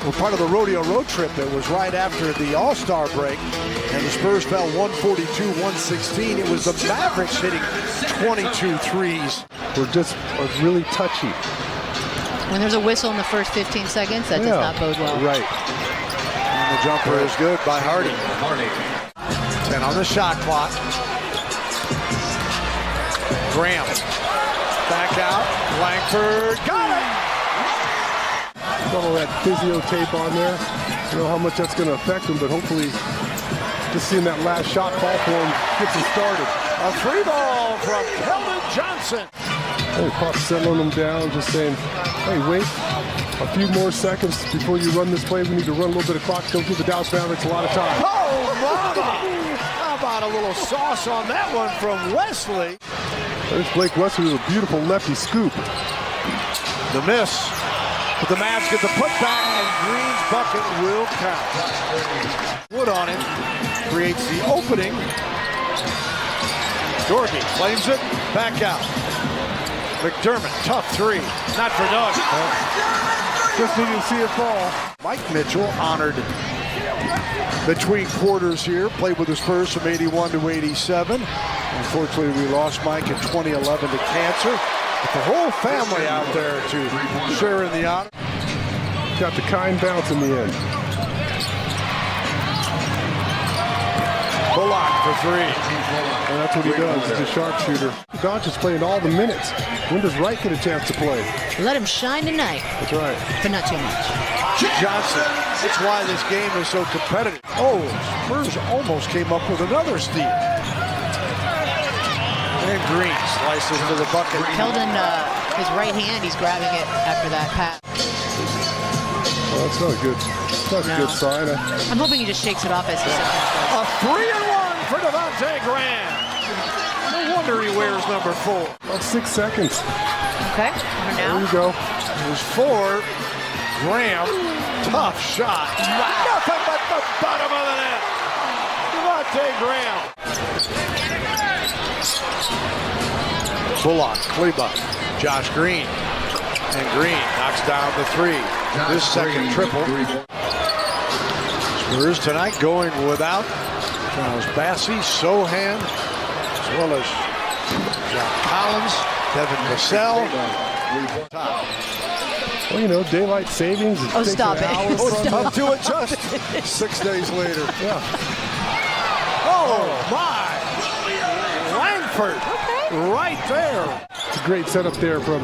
were part of the rodeo road trip that was right after the All-Star break, and the Spurs fell 142-116. It was the Mavericks hitting 22 threes. We're just really touchy. When there's a whistle in the first 15 seconds, that does not bode well. Right. And the jumper is good by Hardy. 10 on the shot clock. Graham. Back out. Langford. Got it! All that physio tape on there. I don't know how much that's going to affect him, but hopefully just seeing that last shot fall for him gets him started. A free ball from Keldon Johnson. Hey, Pop settling him down, just saying, hey, wait a few more seconds before you run this play. We need to run a little bit of clock. Don't give the Dallas Mavericks a lot of time. Oh, mama! How about a little sauce on that one from Wesley? There's Blake Wesley with a beautiful lefty scoop. The miss. But the Mavs get the putback, and Green's bucket will count. Wood on it. Creates the opening. Dorgy claims it. Back out. McDermott, tough three. Not for Doug. Just need to see it fall. Mike Mitchell honored between quarters here. Played with the Spurs from 81 to 87. Unfortunately, we lost Mike in 2011 to cancer. But the whole family out there to share in the honor. Got the kind bounce in the end. Bullock for three. And that's what he does. He's a sharpshooter. Doncic is playing all the minutes. When does Wright get a chance to play? Let him shine tonight. That's right. But not too much. Johnson. That's why this game is so competitive. Oh, Spurs almost came up with another steal. And Green slices to the bucket. Keldon, his right hand, he's grabbing it after that pass. Well, that's not a good sign. I'm hoping he just shakes it off as he says A 3-and-1 for Devontae Graham. No wonder he wears number 4. About 6 seconds. Okay, on There now. you go. There's 4. Graham, tough shot. Nothing but the bottom of the net. Devontae Graham. Bullock, Kleba, Josh Green. And Green knocks down the 3. His second triple. Spurs tonight going without Charles Bassey, Sohan, as well as John Collins, Devin Vassell. Well, you know, daylight savings. Oh, stop it. Oh, tough to adjust 6 days later. Yeah. Oh, my. Langford right there. It's a great setup there from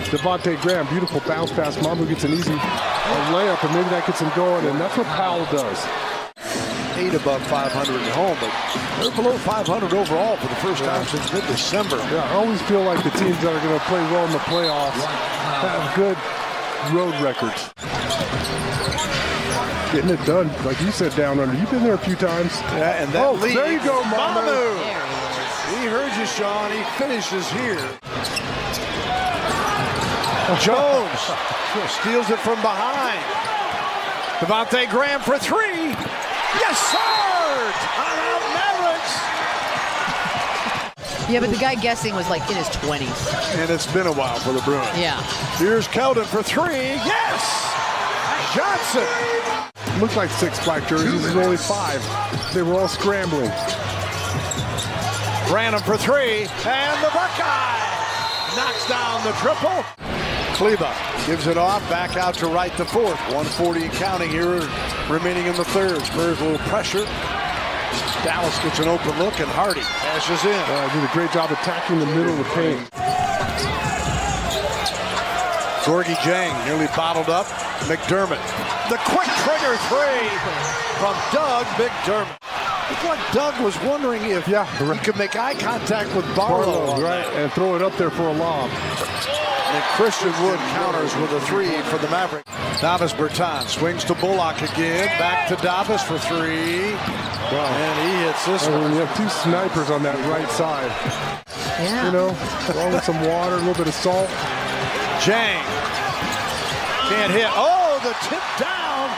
Devontae Graham. Beautiful bounce pass. Mambo gets an easy layup, and maybe that gets him going, and that's what Powell does. 8 above 500 at home, but they're below 500 overall for the first time since mid-December. Yeah, I always feel like the teams that are going to play well in the playoffs have good road records. Getting it done, like you said, down under. You've been there a few times. Yeah, and that lead. There you go, Mamu. He heard you, Sean. He finishes here. Jones steals it from behind. Devontae Graham for 3. Yes, sir! Timeout Mavericks! Yeah, but the guy guessing was like in his 20s. And it's been a while for the Bruins. Yeah. Here's Keldon for 3. Yes! Johnson! Looked like 6 black jerseys. There's only 5. They were all scrambling. Branham for 3. And the Buckeye knocks down the triple. Kleba gives it off, back out to right the 4th. 1:40 and counting here, remaining in the 3rd. Spurs a little pressure. Dallas gets an open look, and Hardy passes in. Did a great job attacking the middle of the paint. Gorgie Jang nearly bottled up. McDermott. The quick trigger 3 from Doug McDermott. Looked like Doug was wondering if he could make eye contact with Barlow. Right, and throw it up there for a lob. And Christian Wood counters with a 3 for the Mavericks. Davis Bertans swings to Bullock again. Back to Davis for 3. Wow. And he hits this one. You have 2 snipers on that right side. Yeah. You know, along with some water, a little bit of salt. Jang can't hit. Oh, the tip down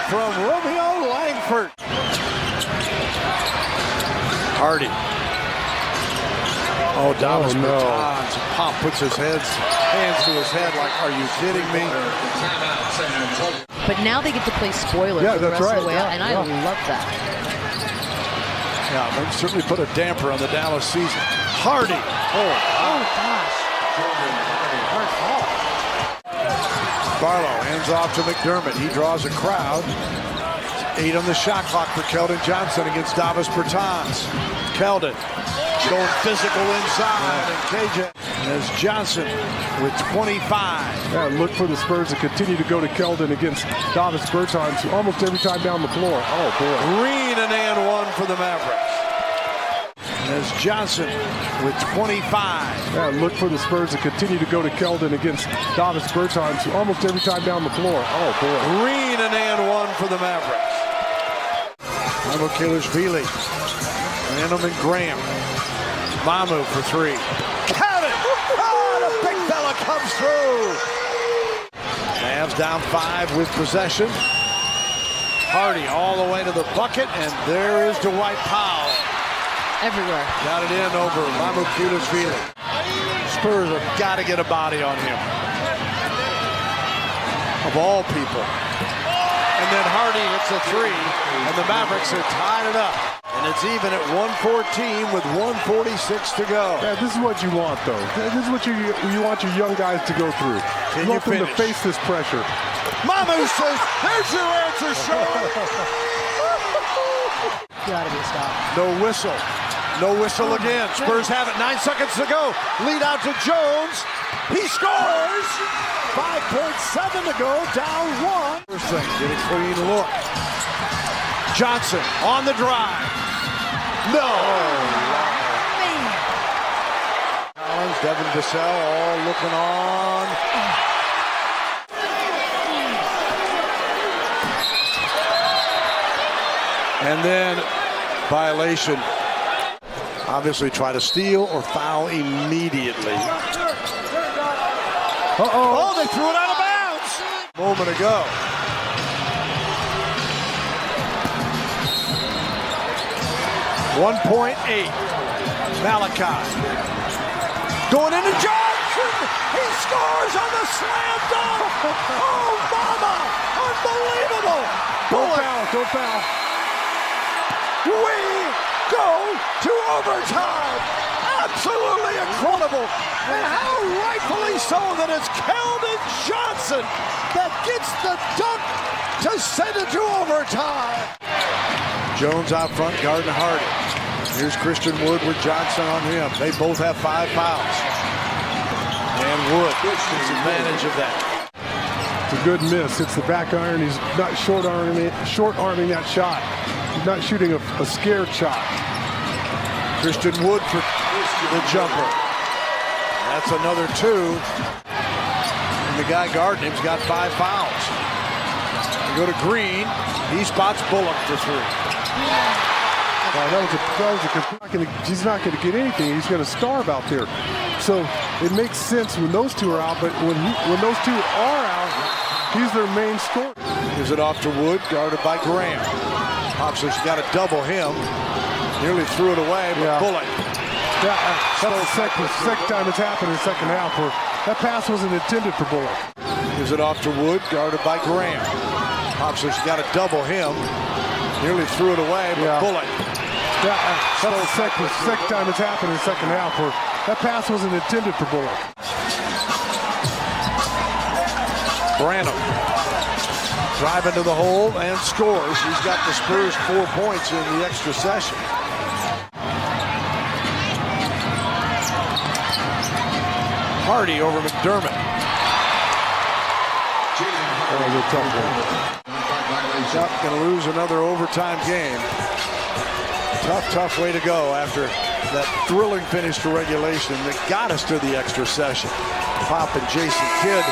from Romeo Langford. Hardy Oh, Davis no. Bertans. Pop puts his hands to his head like, are you kidding me? But now they get to play spoiler Yeah, for the that's rest of right. the way out, and I Yeah. love that. Yeah, they certainly put a damper on the Dallas season. Hardy. Oh, gosh. Hard ball. Barlow hands off to McDermott. He draws a crowd. 8 on the shot clock for Keldon Johnson against Davis Bertans. Keldon going physical inside, and KJ as Johnson with 25. Yeah, look for the Spurs to continue to go to Keldon against Davis Bertans almost every time down the floor. Oh, boy. Green and one for the Mavericks. As Johnson with 25. Yeah, look for the Spurs to continue to go to Keldon against Davis Bertans almost every time down the floor. Oh, boy. Green and one for the Mavericks. Michael Kalishvili. Random and Graham. Mamu for 3. Count it! Oh, the big fella comes through. Mavs down 5 with possession. Hardy all the way to the bucket, and there is Dwight Powell. Everywhere. Got it in over Mamu Kalishvili. Spurs have got to get a body on him. Of all people. And then Hardy hits a 3, and the Mavericks have tied it up. And it's even at 114 with 146 to go. Yeah, this is what you want, though. This is what you want your young guys to go through. Can You want you them to finish? face this pressure. Mamu says, there's your answer, Sean. Gotta be stopped. No whistle. No whistle again. Spurs have it. 9 seconds to go. Lead out to Jones. He scores. 5.7 to go. Down 1. First thing, get a clean look. Johnson on the drive. No. Collins, Devin Vassell all looking on. And then violation. Obviously try to steal or foul immediately. Oh, they threw it out of bounds. Moment ago. .8. Malachi. Going into Johnson. He scores on the slam dunk. Oh, mama. Unbelievable. Go foul. We go to overtime. Absolutely incredible. And how rightfully so that it's Keldon Johnson that gets the dunk to send it to overtime. Jones out front, guarding Hardy. Here's Christian Wood with Johnson on him. They both have 5 fouls. And Wood takes advantage of that. It's a good miss. It's the back iron. He's not short-arming that shot. He's not shooting a scared shot. Christian Wood for the jumper. That's another 2. And the guy guarding him's got 5 fouls. We go to Green. He spots Bullock for 3. He's not going to get anything. He's going to starve out there. So it makes sense when those two are out, but when those two are out, he's their main scorer. Gives it off to Wood, guarded by Graham. Hobson's got to double him. Nearly threw it away, but Bullock. Yeah, that's the second time it's happened in the second half where that pass wasn't intended for Bullock. Gives it off to Wood, guarded by Graham. Hobson's got to double him. Nearly threw it away, but Bullock. Yeah, that's the second time it's happened in the second half where that pass wasn't intended for Bullock. Branham driving to the hole and scores. He's got the Spurs 4 points in the extra session. Hardy over McDermott. That was a tough one. Yep, going to lose another overtime game. Tough way to go after that thrilling finish to regulation that got us to the extra session. Pop and Jason Kidd